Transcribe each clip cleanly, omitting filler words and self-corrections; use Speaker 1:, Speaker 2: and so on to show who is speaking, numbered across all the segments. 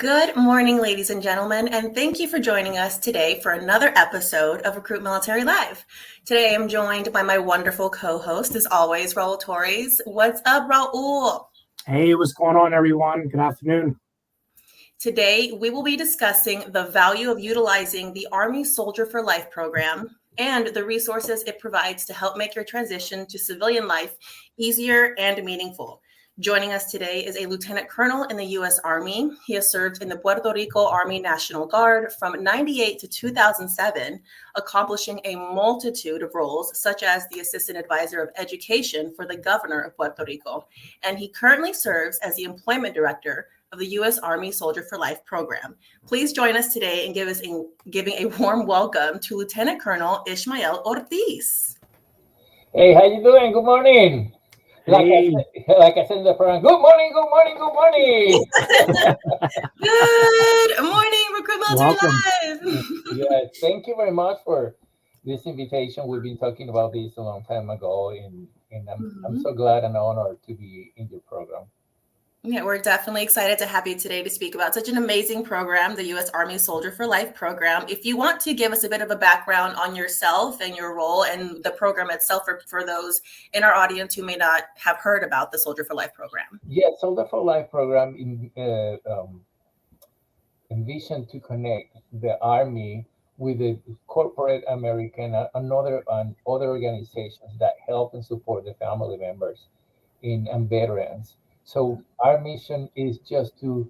Speaker 1: Good morning, ladies and gentlemen, and thank you for joining us today for another episode of Recruit Military Live. Today I'm joined by my wonderful co-host, as always, Raul Torres. What's up, Raul?
Speaker 2: Hey, what's going on, everyone? Good afternoon.
Speaker 1: Today, we will be discussing the value of utilizing the Army Soldier for Life program and the resources it provides to help make your transition to civilian life easier and meaningful. Joining us today is a lieutenant colonel in the U.S. Army. He has served in the Puerto Rico Army National Guard from 1998 to 2007, accomplishing a multitude of roles, such as the Assistant Advisor of Education for the Governor of Puerto Rico. And he currently serves as the Employment Director of the U.S. Army Soldier for Life program. Please join us today and giving a warm welcome to Lieutenant Colonel Ismael Ortiz.
Speaker 3: Hey, how you doing? Good morning.
Speaker 2: Hey.
Speaker 3: Like I said in the program, good morning, good morning, good morning.
Speaker 1: Good morning, Recruit Military Live.
Speaker 3: Yeah, thank you very much for this invitation. We've been talking about this a long time ago, and I'm so glad and honored to be in your program.
Speaker 1: Yeah, we're definitely excited to have you today to speak about such an amazing program, the U.S. Army Soldier for Life program. If you want to give us a bit of a background on yourself and your role and the program itself for those in our audience who may not have heard about the Soldier for Life program.
Speaker 3: Yeah, Soldier for Life program envisioned to connect the Army with the corporate American and other organizations that help and support the family members and veterans. So our mission is just to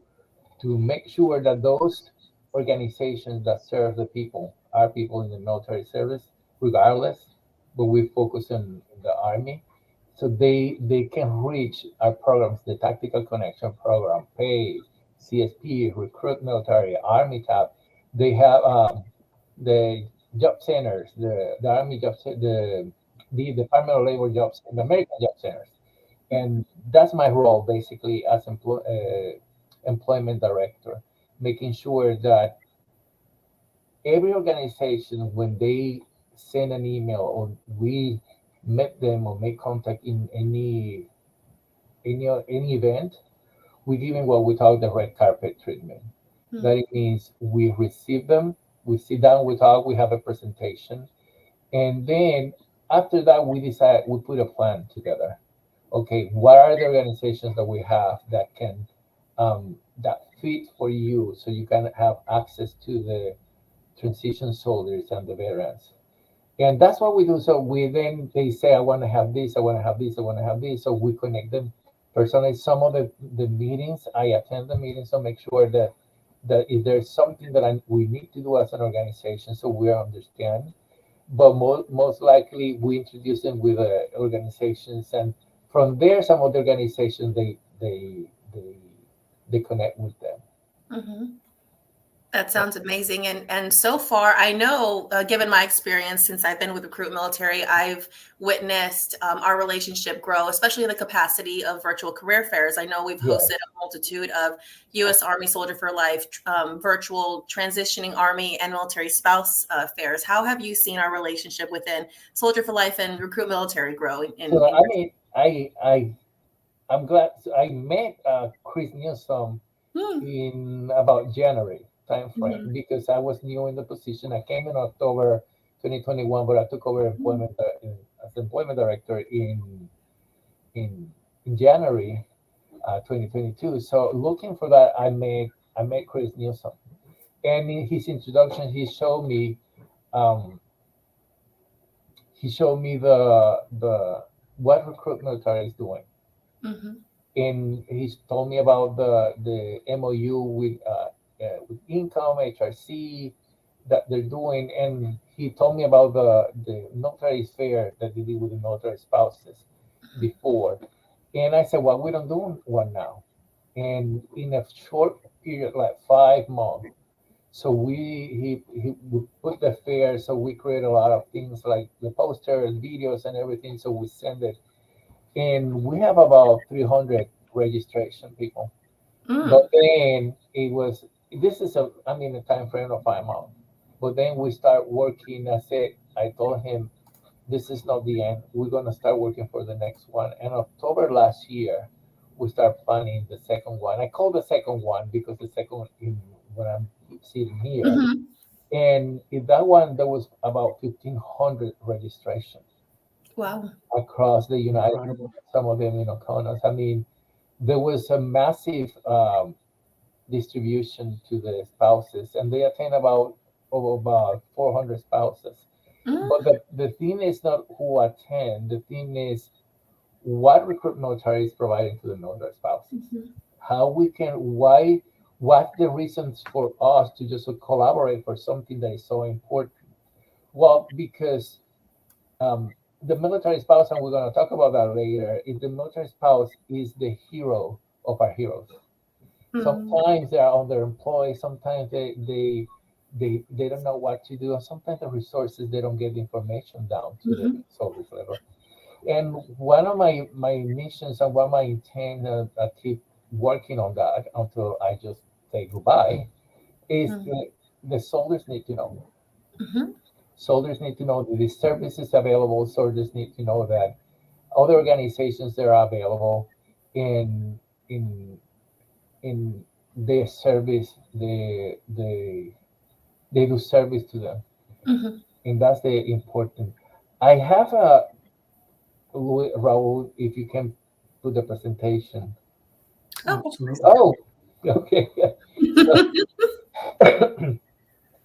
Speaker 3: make sure that those organizations that serve the people, our people in the military service, regardless, but we focus on the Army, so they can reach our programs, the Tactical Connection Program, PAY, CSP, Recruit Military, Army Tab. They have the job centers, the Army job, the Department of Labor jobs, the American job centers. And that's my role basically as employment director, making sure that every organization, when they send an email or we met them or make contact in any event, we give them what we call the red carpet treatment. That it means we receive them, we sit down, we talk, we have a presentation, and then after that we put a plan together. Okay, what are the organizations that we have that can that fit for you, so you can have access to the transition soldiers and the veterans? And that's what we do. So they say, I want to have this, I want to have this, I want to have this. So we connect them personally. Some of the meetings, I attend the meetings, so make sure that if there's something that we need to do as an organization, so we understand. But most likely we introduce them with organizations, and from there, some of the organizations they connect with them.
Speaker 1: Mm-hmm. That sounds amazing. And so far, I know, given my experience since I've been with Recruit Military, I've witnessed our relationship grow, especially in the capacity of virtual career fairs. I know we've hosted a multitude of U.S. Army Soldier for Life, virtual transitioning Army and military spouse fairs. How have you seen our relationship within Soldier for Life and Recruit Military grow?
Speaker 3: I'm glad I met Chris Newsom in about January timeframe, because I was new in the position. I came in October 2021, but I took over employment as employment director in January 2022. So looking for that, I met Chris Newsom, and in his introduction, he showed me the what Recruit Military is doing. And he told me about the MOU with Income, HRC, that they're doing, and he told me about the military fair that they did with the military spouses before. And I said, well, we don't do one now. And in a short period, like 5 months, so he put the fair, so we create a lot of things like the posters, videos, and everything. So we send it, and we have about 300 registration people. But then this is a time frame of 5 months. But then we start working. I told him, this is not the end. We're gonna start working for the next one. And October last year, we start planning the second one. I call the second one because the second in when I'm sitting here.
Speaker 1: Mhm.
Speaker 3: And in that one, there was about 1,500 registrations
Speaker 1: Wow.
Speaker 3: across the United States,
Speaker 2: Incredible.
Speaker 3: some of them in Oconos. I mean, there was a massive distribution to the spouses, and they attend about 400 spouses.
Speaker 1: Mm.
Speaker 3: But the thing is not who attend, the thing is what Recruit Military is providing to the military spouses.
Speaker 1: Mhm.
Speaker 3: How we can, why, what the reasons for us to just collaborate for something that is so important. Well, because the military spouse, and we're going to talk about that later, is the military spouse is the hero of our heroes.
Speaker 1: Mm.
Speaker 3: Sometimes they are underemployed, sometimes they don't know what to do, and sometimes the resources they don't get the information down to the
Speaker 1: Mhm.
Speaker 3: soldiers level. And one of my missions and one of my intent, I keep working on that until I just say goodbye, is
Speaker 1: Mm.
Speaker 3: the soldiers need to know.
Speaker 1: Mhm.
Speaker 3: Soldiers need to know that the service is available. Soldiers need to know that other organizations that are available in in in their service, they do service to them,
Speaker 1: Mhm.
Speaker 3: and that's the important. I have a Raul, if you can put the presentation.
Speaker 1: Okay.
Speaker 2: Absolutely.
Speaker 3: Oh, okay. So,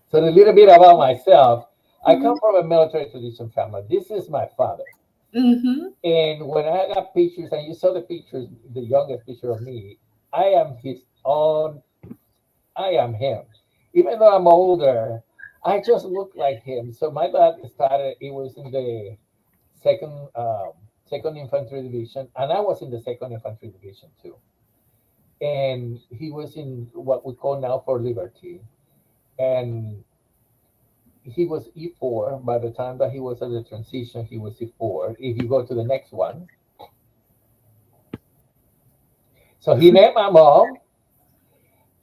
Speaker 3: so a little bit about myself. I
Speaker 1: Mhm.
Speaker 3: come from a military tradition family. This is my father.
Speaker 1: Mhm.
Speaker 3: And when I got pictures, and you saw the pictures, the youngest picture of me, I am his own, I am him. Even though I'm older, I just look like him. So my dad started, it was in the second second infantry division, and I was in the second infantry division too. And he was in what we call now for liberty. And he was E4 by the time that he was at the transition, he was E4. If you go to the next one, so he met my mom,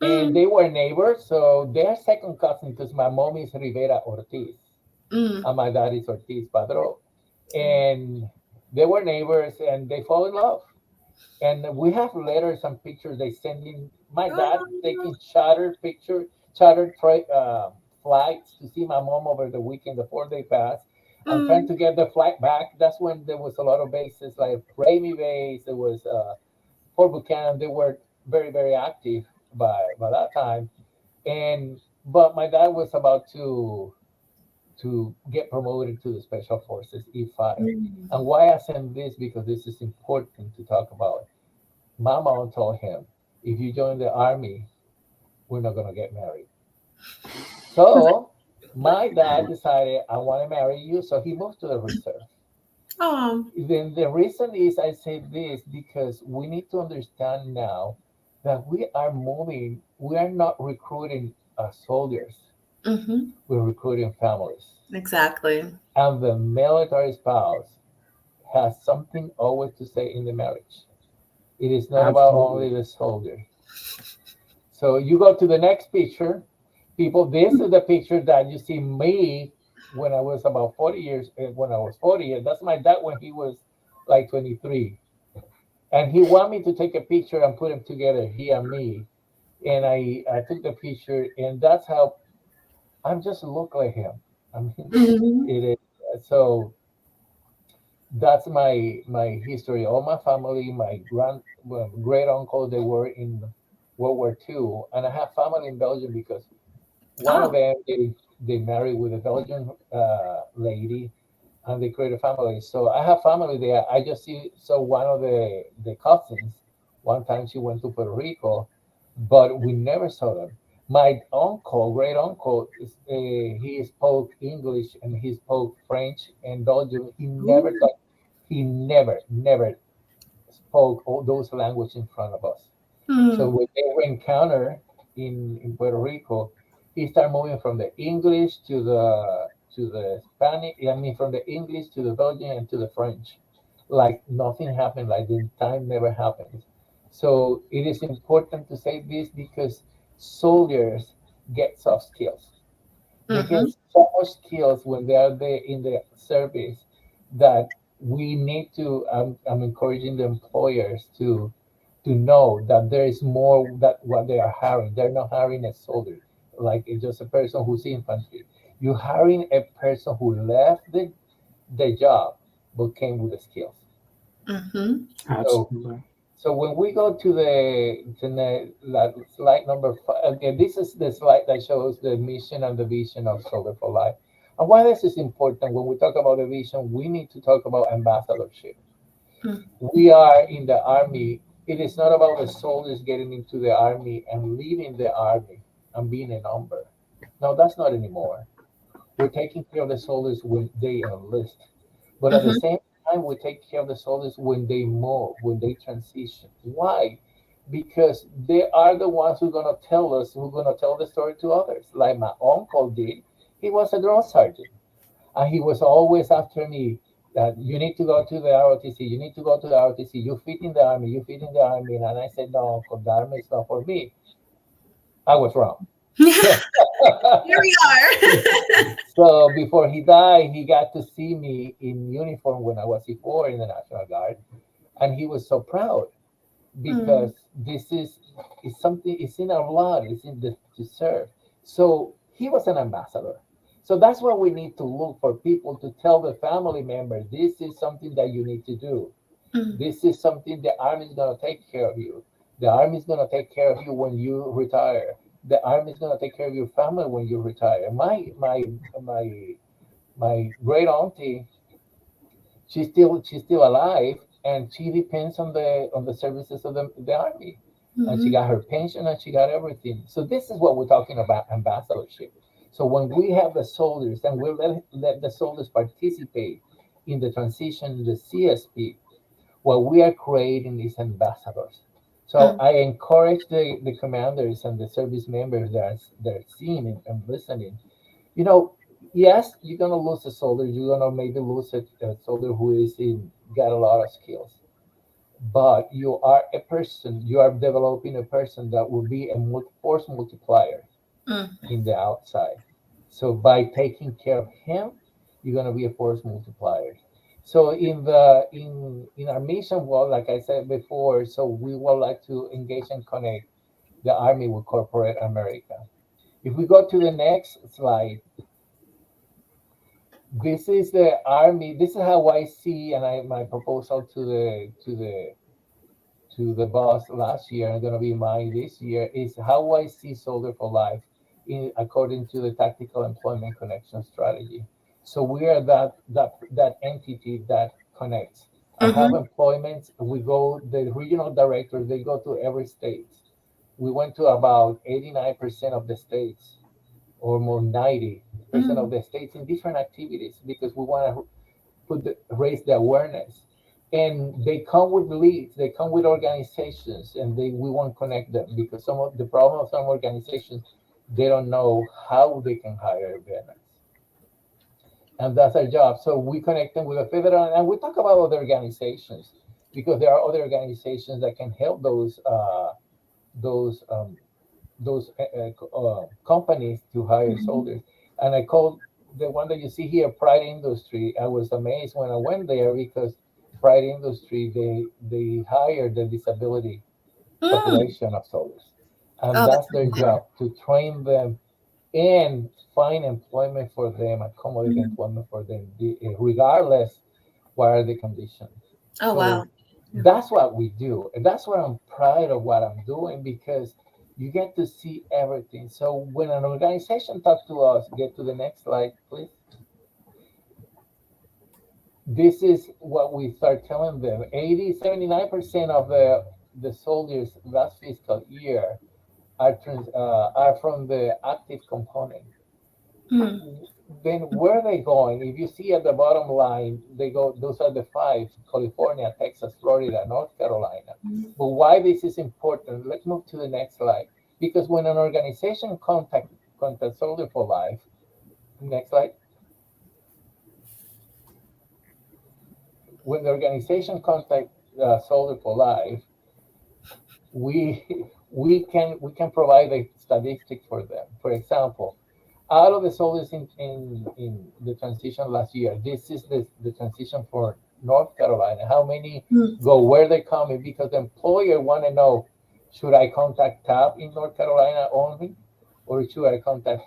Speaker 3: and
Speaker 1: Mm.
Speaker 3: they were neighbors. So they're second cousin because my mom is Rivera Ortiz
Speaker 1: Mm.
Speaker 3: and my dad is Ortiz Padro.
Speaker 1: Mm.
Speaker 3: And they were neighbors and they fall in love. And we have letters and pictures they send in. My dad
Speaker 1: Oh.
Speaker 3: taking chartered flights to see my mom over the weekend before they passed, and trying
Speaker 1: Mm.
Speaker 3: to get the flight back. That's when there was a lot of bases like Raimi Base. There was Fort Buchanan. They were very active by that time. And but my dad was about to get promoted to the Special Forces E5.
Speaker 1: Mm.
Speaker 3: And why I send this, because this is important to talk about. My mom told him, if you join the Army, we're not going to get married. So my dad decided, I want to marry you. So he moved to the reserve.
Speaker 1: Oh.
Speaker 3: Then the reason is I say this because we need to understand now that we are moving, we are not recruiting soldiers,
Speaker 1: Mhm.
Speaker 3: we're recruiting families.
Speaker 1: Exactly.
Speaker 3: And the military spouse has something always to say in the marriage. It is not about only
Speaker 2: Absolutely.
Speaker 3: the soldier. So you go to the next picture. People, this is the picture that you see me when I was about 40 years, when I was 40 years. That's my dad when he was like 23. And he wanted me to take a picture and put them together, he and me. And I took the picture, and that's how I'm just look like him. I mean,
Speaker 1: Mhm.
Speaker 3: it is. So that's my history. All my family, my great uncle, they were in World War II, and I have family in Belgium because one of
Speaker 1: Oh.
Speaker 3: them they married with a Belgian lady, and they created a family. So I have family there. I just saw one of the cousins. One time she went to Puerto Rico, but we never saw them. My uncle, great uncle, he spoke English and he spoke French and Belgium.
Speaker 1: Ooh.
Speaker 3: He never spoke all those languages in front of us. So
Speaker 1: Mm.
Speaker 3: when they were encounter in Puerto Rico, he started moving from the English to the Spanish. I mean, from the English to the Belgian and to the French, like nothing happened. Like the time never happened. So it is important to say this because soldiers get soft skills. They get
Speaker 1: Mhm.
Speaker 3: so much skills when they are there in the service that we need to. I'm encouraging the employers to know that there is more that what they are hiring. They're not hiring a soldier, like it's just a person who's infantry. You're hiring a person who left the job but came with the skills.
Speaker 1: Mm-hmm.
Speaker 3: So
Speaker 2: Absolutely.
Speaker 3: so when we go to like, slide number 5, okay, this is the slide that shows the mission and the vision of Soldier for Life. And why this is important, when we talk about the vision, we need to talk about ambassadorship. We are in the Army. It is not about the soldiers getting into the Army and leaving the Army and being a number. No, that's not anymore. We're taking care of the soldiers when they enlist. But at the
Speaker 1: Mm-hmm.
Speaker 3: same time, we take care of the soldiers when they move, when they transition. Why? Because they are the ones who are going to tell us, who are going to tell the story to others. Like my uncle did. He was a drill sergeant. And he was always after me that you need to go to the ROTC, you need to go to the ROTC, you fit in the Army, you fit in the Army. And I said, no, Uncle, the Army is not for me. I was wrong.
Speaker 1: Here
Speaker 3: So,
Speaker 1: we are.
Speaker 3: so before he died, he got to see me in uniform when I was before in the National Guard. And he was so proud
Speaker 1: Mm.
Speaker 3: because this is something, it's in our blood, it's in the to serve. So he was an ambassador. So that's what we need to look for, people to tell the family members, this is something that you need to do.
Speaker 1: Mm.
Speaker 3: This is something the Army is going to take care of you. The Army is going to take care of you when you retire. The Army is going to take care of your family when you retire. My my great auntie, she's still alive, and she depends on the services of the Army, and she
Speaker 1: Mhm.
Speaker 3: got her pension and she got everything. So this is what we're talking about, ambassadorship. So when we have the soldiers and we let the soldiers participate in the transition, the CSP, what we are creating is ambassadors. So
Speaker 1: Mm.
Speaker 3: I encourage the commanders and the service members that are seeing and listening. You know, yes, you're gonna lose a soldier. You're gonna maybe lose a soldier who is in got a lot of skills, but you are a person. You are developing a person that will be a force multiplier
Speaker 1: Mm.
Speaker 3: in the outside. So by taking care of him, you're gonna be a force multiplier. So in our mission, well, like I said before, so we would like to engage and connect the Army with corporate America. If we go to the next slide, this is the Army. This is how I see, and my proposal to the boss last year, and going to be mine this year, is how I see Soldier for Life according to the Tactical Employment Connection Strategy. So we are that entity that connects. I have
Speaker 1: Mhm.
Speaker 3: employments. We go, the regional directors, they go to every state. We went to about 89% of the states, or more 90% of
Speaker 1: Mm.
Speaker 3: the states in different activities, because we want to raise the awareness. And they come with leads, they come with organizations, and we want to connect them, because some of the problem of some organizations, they don't know how they can hire veterans, and that's our job. So we connect them with a federal, and we talk about other organizations, because there are other organizations that can help those um, those companies to hire
Speaker 1: Mhm.
Speaker 3: soldiers. And I called the one that you see here, Pride Industry. I was amazed when I went there, because Pride Industry, they hire the disability
Speaker 1: Mm.
Speaker 3: population of soldiers, and
Speaker 1: Oh, that's
Speaker 3: that's their
Speaker 1: amazing.
Speaker 3: job, to train them and find employment for them, accommodate
Speaker 1: Mhm.
Speaker 3: employment for them, regardless what are the conditions.
Speaker 1: Oh, wow.
Speaker 3: So that's what we do. And that's what I'm proud of what I'm doing, because you get to see everything. So when an organization talks to us, get to the next slide, please. This is what we start telling them. 79% of the soldiers last fiscal year are from the active component.
Speaker 1: Mm.
Speaker 3: Then where are they going? If you see at the bottom line, they go, those are the five: California, Texas, Florida, North Carolina. But why this is important, let's move to the next slide. Because when an organization contact Soldier for Life, next slide. When the organization contact Soldier for Life, we we can provide a statistic for them. For example, out of the soldiers in the transition last year, this is the transition for North Carolina? How many
Speaker 1: Mm.
Speaker 3: go where they coming? Because the employer want to know, should I contact TAP in North Carolina only, or should I contact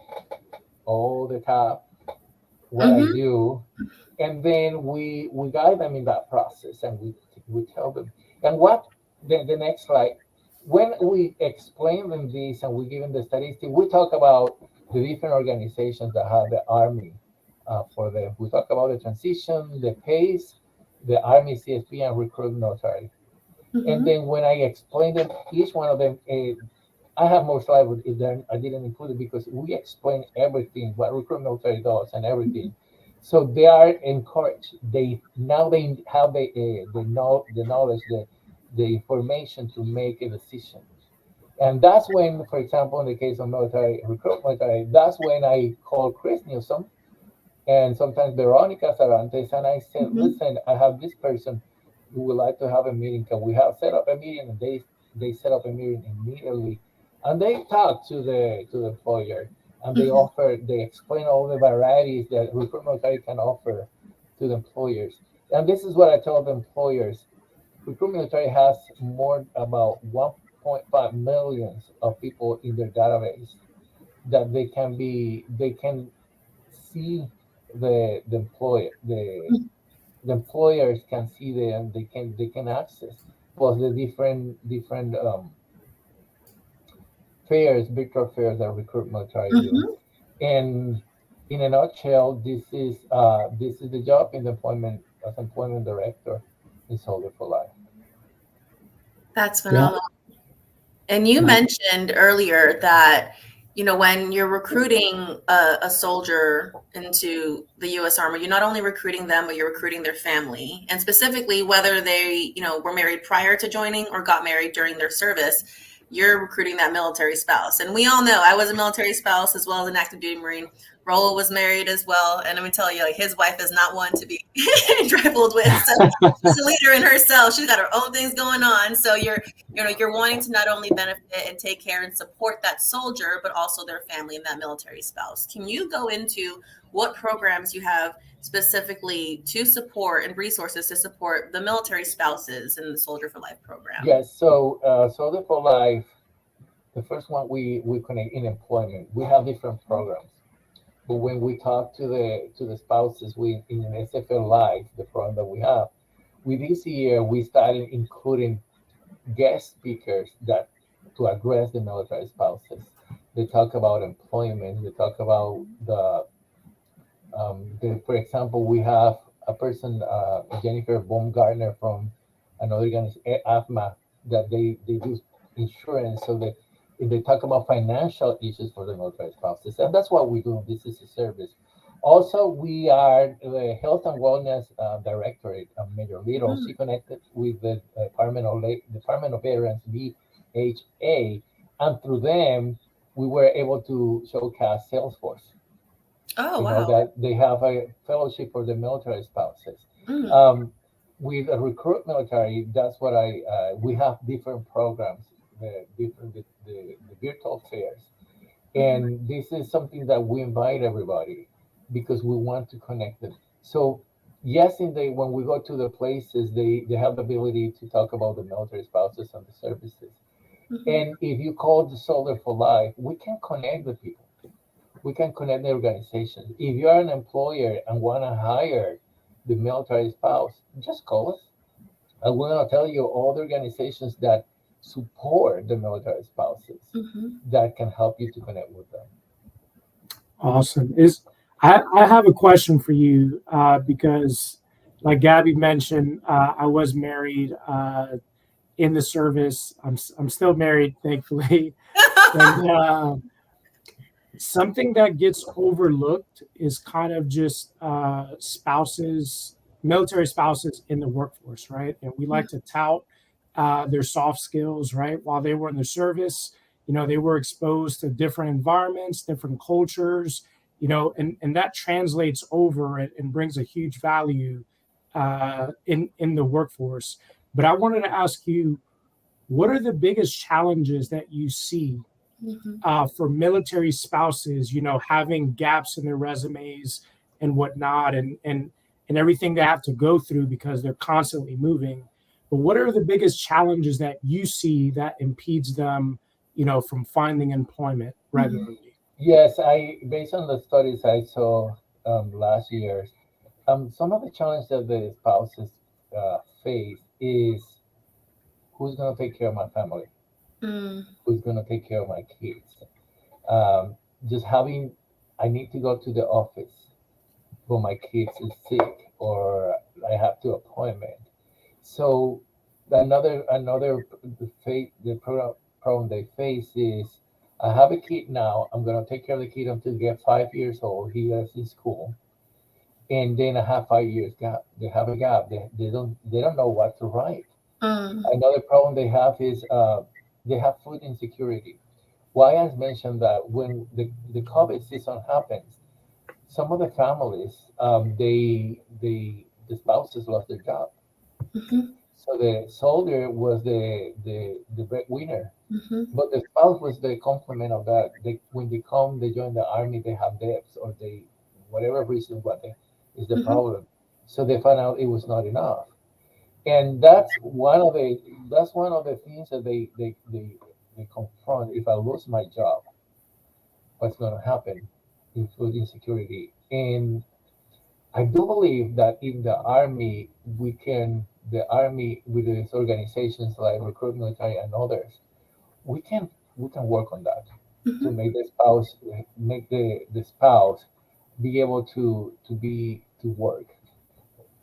Speaker 3: all the TAP? What I
Speaker 1: Mhm.
Speaker 3: do, and then we guide them in that process, and we tell them. And what the next slide, when we explain them this and we give them the statistic, we talk about the different organizations that have the Army for them. We talk about the transition, the PACE, the Army CSP, and RecruitMilitary. And
Speaker 1: Mhm.
Speaker 3: then when I explain them, each one of them, I have more slides, but I didn't include it because we explain everything, what RecruitMilitary does and everything. So they are encouraged. They have the knowledge, the information to make a decision. And that's when, for example, in the case of RecruitMilitary, that's when I call Chris Newsom and sometimes Veronica Sarantes, and I said,
Speaker 1: Mhm.
Speaker 3: listen, I have this person who would like to have a meeting. Can we have set up a meeting? And they set up a meeting immediately, and they talk to the employer, and
Speaker 1: Mhm.
Speaker 3: they explain all the varieties that recruitment can offer to the employers. And this is what I tell the employers: recruitment has more about 1.5 millions of people in their database that they can see the employer the employers can see them, they can access plus the different fairs, virtual fairs that recruitment try to do.
Speaker 1: Mhm.
Speaker 3: And in a nutshell, this is the job in the employment as employment director in Soldier for Life.
Speaker 1: That's
Speaker 2: Yeah.
Speaker 1: phenomenal. And you mentioned earlier that, when you're recruiting a soldier into the U.S. Army, you're not only recruiting them, but you're recruiting their family. And specifically, whether they, were married prior to joining or got married during their service, you're recruiting that military spouse. And we all know I was a military spouse as well as an active duty Marine. Raul was married as well. And let me tell you, like, his wife is not one to be trifled with. So she's a leader in herself. She's got her own things going on. So you're wanting to not only benefit and take care and support that soldier, but also their family and that military spouse. Can you go into what programs you have specifically to support and resources to support the military spouses in the Soldier for Life program?
Speaker 3: Yes, so Soldier for Life, the first one we connect in employment. We have different programs. But when we talk to the spouses, we in an SFL Live, the program that we this year we started including guest speakers that to address the military spouses. They talk about employment. They talk about for example, we have a person, Jennifer Baumgartner from another organization, AFMA, that they do insurance. So they talk about financial issues for the military spouses, and that's what we do. This is a service. Also, we are the Health and Wellness Directorate. Major Little, she connected with the Department of Veterans, VHA, and through them, we were able to showcase Salesforce.
Speaker 1: Oh,
Speaker 3: You know
Speaker 1: wow.
Speaker 3: that they have a fellowship for the military spouses.
Speaker 1: Mm.
Speaker 3: With a RecruitMilitary, that's what we have different programs, the virtual fairs,
Speaker 1: Mhm.
Speaker 3: and this is something that we invite everybody because we want to connect them. So yes, when we go to the places, they have the ability to talk about the military spouses and the services.
Speaker 1: Mhm.
Speaker 3: And if you call the Soldier for Life, we can connect the people, we can connect the organizations. If you are an employer and want to hire the military spouse, just call us. And we're going to tell you all the organizations that support the military spouses
Speaker 1: Mhm.
Speaker 3: that can help you to connect with them.
Speaker 2: Awesome. I have a question for you because, like Gabby mentioned, I was married in the service. I'm still married, thankfully. And something that gets overlooked is kind of just spouses, military spouses in the workforce, right? And we like to tout their soft skills, right? While they were in the service, they were exposed to different environments, different cultures, and that translates over and brings a huge value in the workforce. But I wanted to ask you, what are the biggest challenges that you see
Speaker 1: Mhm.
Speaker 2: for military spouses, having gaps in their resumes and whatnot, and and everything they have to go through because they're constantly moving. But what are the biggest challenges that you see that impedes them, from finding employment regularly?
Speaker 3: Yes, based on the studies I saw last year, some of the challenges that the spouses face is who's going to take care of my family,
Speaker 1: Mm.
Speaker 3: who's going to take care of my kids. Um, just having, I need to go to the office, but my kids is sick or I have to appointment. So problem they face is I have a kid now. I'm gonna take care of the kid until he gets 5 years old. He is in school, and then I have 5 years gap. They have a gap. They don't know what to write.
Speaker 1: Mm.
Speaker 3: Another problem they have is they have food insecurity. Why I mentioned that when the COVID season happens, some of the families the spouses lost their job.
Speaker 1: Mm-hmm.
Speaker 3: So the soldier was the breadwinner,
Speaker 1: Mm-hmm.
Speaker 3: but the spouse was the complement of that. When they join the army, they have debts or whatever reason is the
Speaker 1: Mm-hmm.
Speaker 3: problem. So they found out it was not enough, and that's one of the things that they confront. If I lose my job, what's going to happen? Food insecurity, and I do believe that in the army, the army with its organizations like RecruitMilitary and others, we can we can work on that to
Speaker 1: Mm-hmm.
Speaker 3: make the spouse be able to work.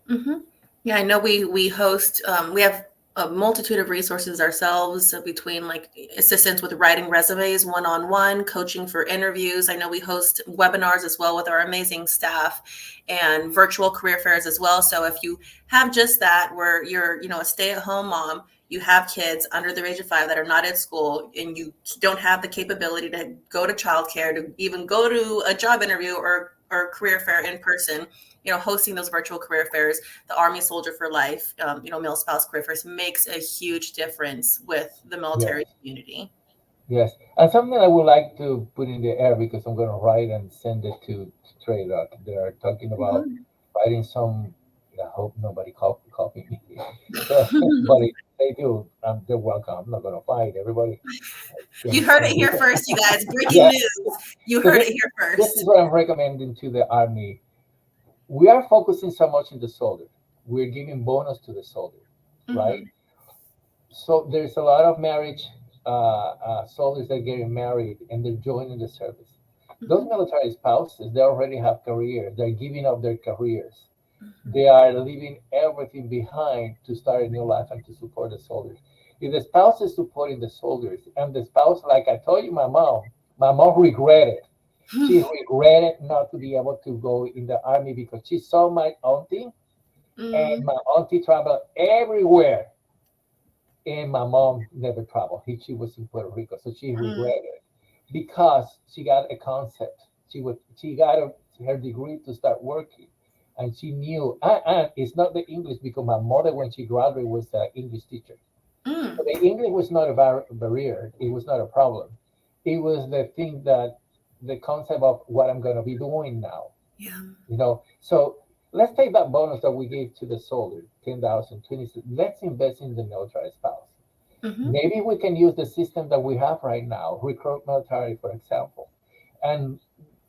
Speaker 1: Mm-hmm. Yeah, I know we host we have a multitude of resources ourselves between like assistance with writing resumes, one-on-one coaching for interviews. I know we host webinars as well with our amazing staff and virtual career fairs as well. So if you have just that where you're, a stay-at-home mom, you have kids under the age of 5 that are not at school and you don't have the capability to go to childcare, to even go to a job interview or career fair in person, hosting those virtual career fairs, the Army Soldier for Life, male spouse career fairs makes a huge difference with the military
Speaker 3: Yes,
Speaker 1: community.
Speaker 3: yes, and something I would like to put in the air because I'm going to write and send it to Trade. They're talking about
Speaker 1: Mhm.
Speaker 3: writing some. I hope nobody copy me. So, but if they do, they're welcome. I'm not going to fight everybody.
Speaker 1: You heard it here first, you guys. Breaking
Speaker 3: Yeah,
Speaker 1: news. You
Speaker 3: so
Speaker 1: heard it here
Speaker 3: this is
Speaker 1: first.
Speaker 3: what I'm recommending to the army. We are focusing so much in the soldier. We're giving bonus to the soldier, right?
Speaker 1: Mm-hmm.
Speaker 3: So there's a lot of marriage soldiers that are getting married and they're joining the service. Those
Speaker 1: Mm-hmm.
Speaker 3: military spouses, they already have careers. They're giving up their careers.
Speaker 1: Mm-hmm.
Speaker 3: They are leaving everything behind to start a new life and to support the soldiers. If the spouse is supporting the soldiers and the spouse, like I told you, my mom regretted. She regretted not to be able to go in the army because she saw my auntie and
Speaker 1: Mm-hmm.
Speaker 3: my auntie traveled everywhere and my mom never traveled. She was in Puerto Rico, so she regretted because she got a concept. She got her degree to start working, and she knew. And it's not the English because my mother, when she graduated, was an English teacher. So
Speaker 1: Mm.
Speaker 3: the English was not a barrier. It was not a problem. It was the thing that the concept of what I'm going to be doing now.
Speaker 1: Yeah.
Speaker 3: So let's take that bonus that we gave to the soldier, 10,000, 20. Let's invest in the military spouse.
Speaker 1: Mm-hmm.
Speaker 3: Maybe we can use the system that we have right now, RecruitMilitary, for example. And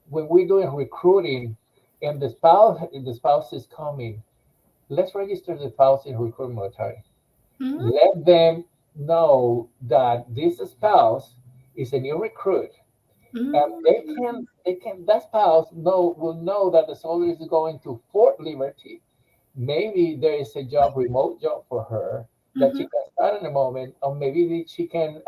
Speaker 3: when we're doing recruiting and the spouse is coming, let's register the spouse in RecruitMilitary.
Speaker 1: Mm-hmm.
Speaker 3: Let them know that this spouse is a new recruit, and
Speaker 1: Mm-hmm.
Speaker 3: that spouse will know that the soldier is going to Fort Liberty. Maybe there is a remote job for her that
Speaker 1: Mm-hmm.
Speaker 3: she can start in a moment, or maybe she can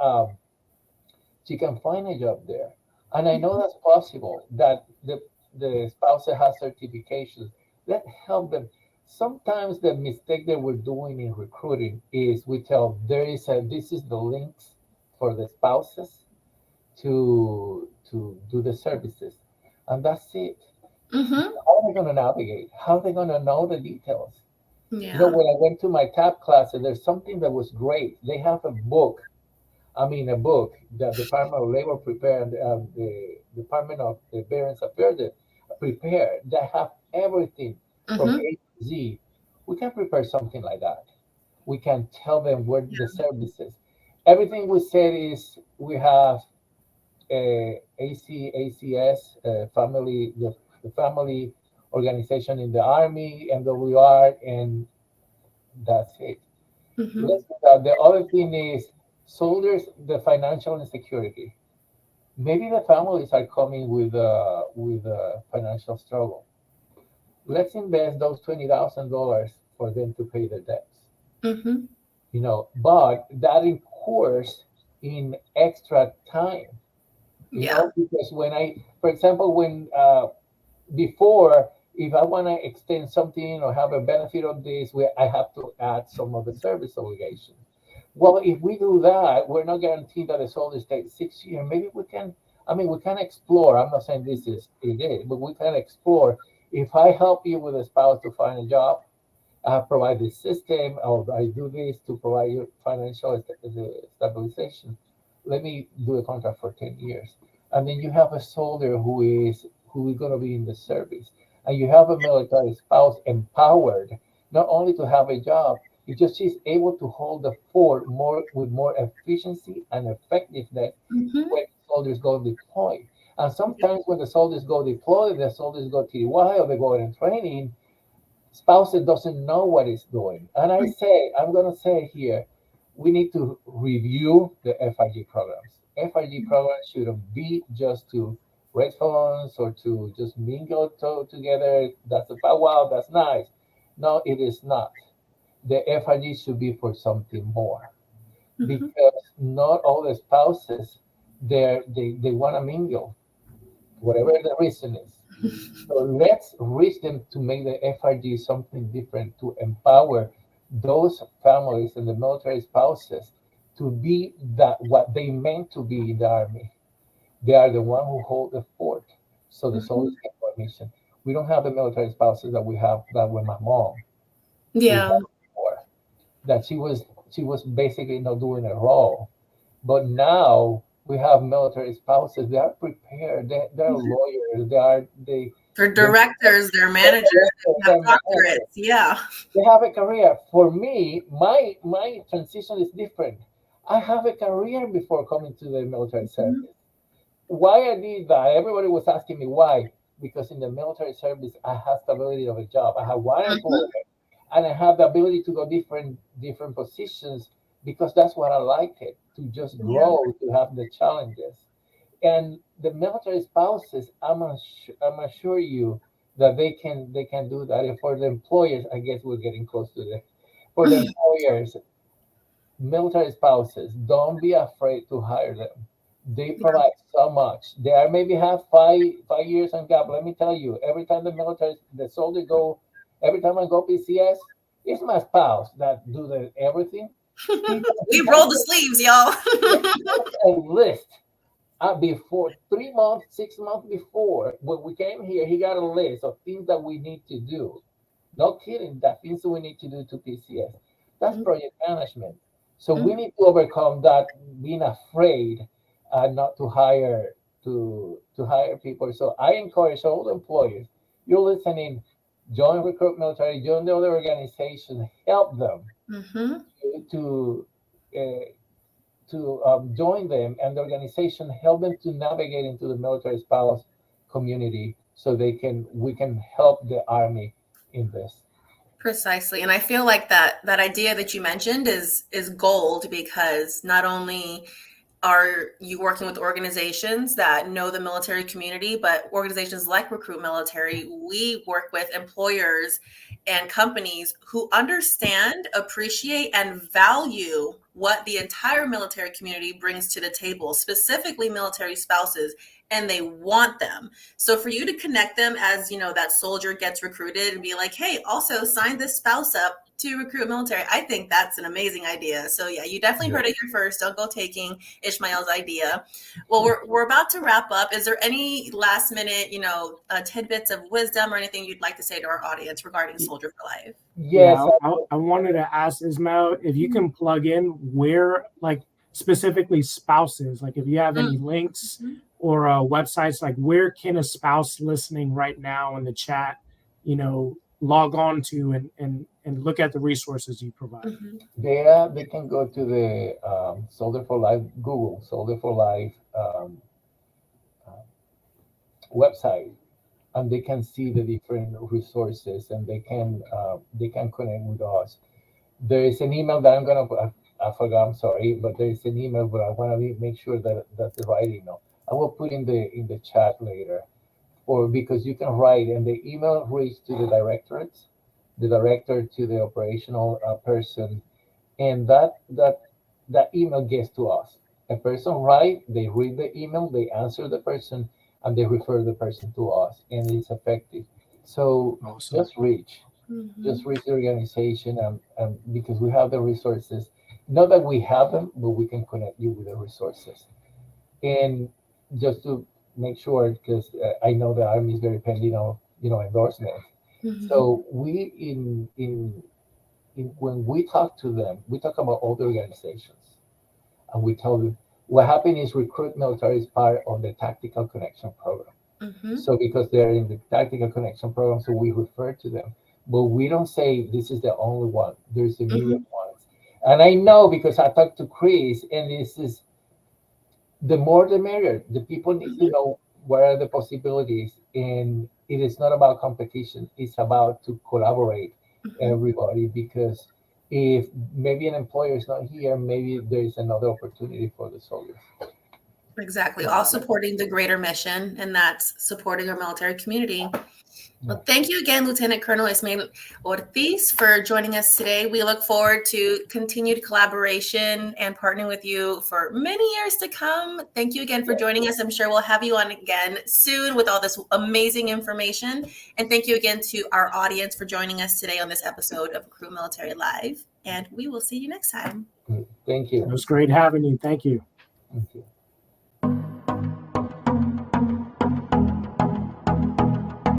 Speaker 3: find a job there. And I know that's possible. That the spouse that has certifications, let help them. Sometimes the mistake that we're doing in recruiting is we tell this is the links for the spouses to do the services, and that's it.
Speaker 1: Mm-hmm.
Speaker 3: How are they going to navigate? How are they going to know the details?
Speaker 1: Yeah.
Speaker 3: When I went to my TAP class, there's something that was great. They have a book that the Department of Labor prepared, the Department of the Veterans Affairs prepared that have everything from
Speaker 1: Mm-hmm.
Speaker 3: A to Z, we can prepare something like that. We can tell them where the services. Everything we said is we have ACS, family, the family organization in the Army, MWR, and that's it.
Speaker 1: Mm-hmm.
Speaker 3: The other thing is soldiers, the financial insecurity. Maybe the families are coming with a financial struggle. Let's invest those $20,000 for them to pay their debts.
Speaker 1: Mm-hmm.
Speaker 3: But that incurs in extra time.
Speaker 1: Yeah.
Speaker 3: Because for example, when before, if I want to extend something or have a benefit of this, where I have to add some of the service obligation. Well, if we do that, we're not guaranteed that the soldier stays 6 years. Maybe we can. I mean, we can explore. I'm not saying this is it, but we can explore. If I help you with a spouse to find a job, I provide this system, or I do this to provide you financial stabilization. Let me do a contract for 10 years. And then you have a soldier who is going to be in the service. And you have a military spouse empowered, not only to have a job, it's just she's able to hold the fort with more efficiency and effectiveness
Speaker 1: Mm-hmm.
Speaker 3: when soldiers go deployed. And sometimes when the soldiers go deployed, the soldiers go TDY or they go in training, spouses doesn't know what it's doing. And I'm going to say here, we need to review the FIG programs. FIG programs shouldn't be just to raise funds or to just mingle together. That's a wow, that's nice. No, it is not. The FIG should be for something more,
Speaker 1: Mm-hmm.
Speaker 3: because not all the spouses they want to mingle, whatever the reason is. So let's reach them to make the FRG something different, to empower those families and the military spouses to be that what they meant to be in the Army. They are the one who hold the fort, so the
Speaker 1: Mm-hmm.
Speaker 3: soldiers can go on mission. We don't have the military spouses that we have that with my mom. We
Speaker 1: Yeah.
Speaker 3: had before that she was basically not doing a role. But now we have military spouses. They are prepared. They're lawyers.
Speaker 1: They're
Speaker 3: They
Speaker 1: directors, they're managers, they have doctorates. Yeah.
Speaker 3: they have a career. For me, my transition is different. I have a career before coming to the military
Speaker 1: Mm-hmm.
Speaker 3: service. Why I did that? Everybody was asking me why. Because in the military service, I have stability of a job. I have one
Speaker 1: Mm-hmm.
Speaker 3: employer, and I have the ability to go different positions, because that's what I liked it, to just
Speaker 1: Yeah.
Speaker 3: grow, to have the challenges. And the military spouses, I'm assure you that they can do that. And for the employers, I guess we're getting close to the for the employers, military spouses, don't be afraid to hire them. They provide so much. They are maybe have five years on gap. Let me tell you, every time the soldier go, every time I go PCS, it's my spouse that do the everything. He
Speaker 1: We
Speaker 3: he
Speaker 1: rolled the sleeves, y'all.
Speaker 3: has a list. Before 3 months, 6 months before when we came here, he got a list of things that we need to do. No kidding, that things that we need to do to PCS. That's project management. So we
Speaker 1: Mhm.
Speaker 3: need to overcome that being afraid not to hire people. So I encourage all employers, you're listening, join Recruit Military, join the other organization, help them
Speaker 1: Mhm.
Speaker 3: to uh, join them, and the organization help them to navigate into the military spouse community, so we can help the Army in this.
Speaker 1: Precisely. And I feel like that idea that you mentioned is gold, because not only are you working with organizations that know the military community, but organizations like Recruit Military, we work with employers and companies who understand, appreciate, and value what the entire military community brings to the table, specifically military spouses, and they want them. So for you to connect them as, that soldier gets recruited and be like, hey, also sign this spouse up to Recruit Military, I think that's an amazing idea. So yeah, you definitely heard it here first. Don't go taking Ismael's idea. Well, we're about to wrap up. Is there any last minute, tidbits of wisdom or anything you'd like to say to our audience regarding Soldier for Life?
Speaker 3: Yes,
Speaker 2: Yeah, I wanted to ask Ismael if you can plug in where, like, specifically spouses, like if you have any links or websites, like where can a spouse listening right now in the chat, log on to and look at the resources you provide?
Speaker 1: Mhm.
Speaker 3: They can go to the Soldier for Life, Google Soldier for Life website, and they can see the different resources, and they can connect with us. There is an email that I'm gonna put. I forgot. I'm sorry, but there is an email, but I want to make sure that that's the right email. I will put in the chat later, or because you can write, and the email reaches to the directorates, the director to the operational person, and that email gets to us. A person write, they read the email, they answer the person, and they refer the person to us, and it's effective. So
Speaker 2: Awesome.
Speaker 3: just reach the organization, and because we have the resources, not that we have them, but we can connect you with the resources. And just to make sure, because I know the Army is very pending on endorsement.
Speaker 1: Mhm.
Speaker 3: So we when we talk to them, we talk about all the organizations, and we tell them what happened is RecruitMilitary is part of the Tactical Connection Program.
Speaker 1: Mhm.
Speaker 3: So because they're in the Tactical Connection Program, so we refer to them, but we don't say this is the only one. There's a million ones, and I know because I talked to Chris, and this is the more the merrier. The people need to know what are the possibilities, and it is not about competition. It's about to collaborate everybody, because if maybe an employer is not here, maybe there is another opportunity for the soldiers.
Speaker 1: Exactly. All supporting the greater mission, and that's supporting our military community. Well, thank you again, Lieutenant Colonel Ismael Ortiz, for joining us today. We look forward to continued collaboration and partnering with you for many years to come. Thank you again for joining us. I'm sure we'll have you on again soon with all this amazing information. And thank you again to our audience for joining us today on this episode of RecruitMilitary Live. And we will see you next time.
Speaker 3: Thank you.
Speaker 2: It was great having you. Thank you.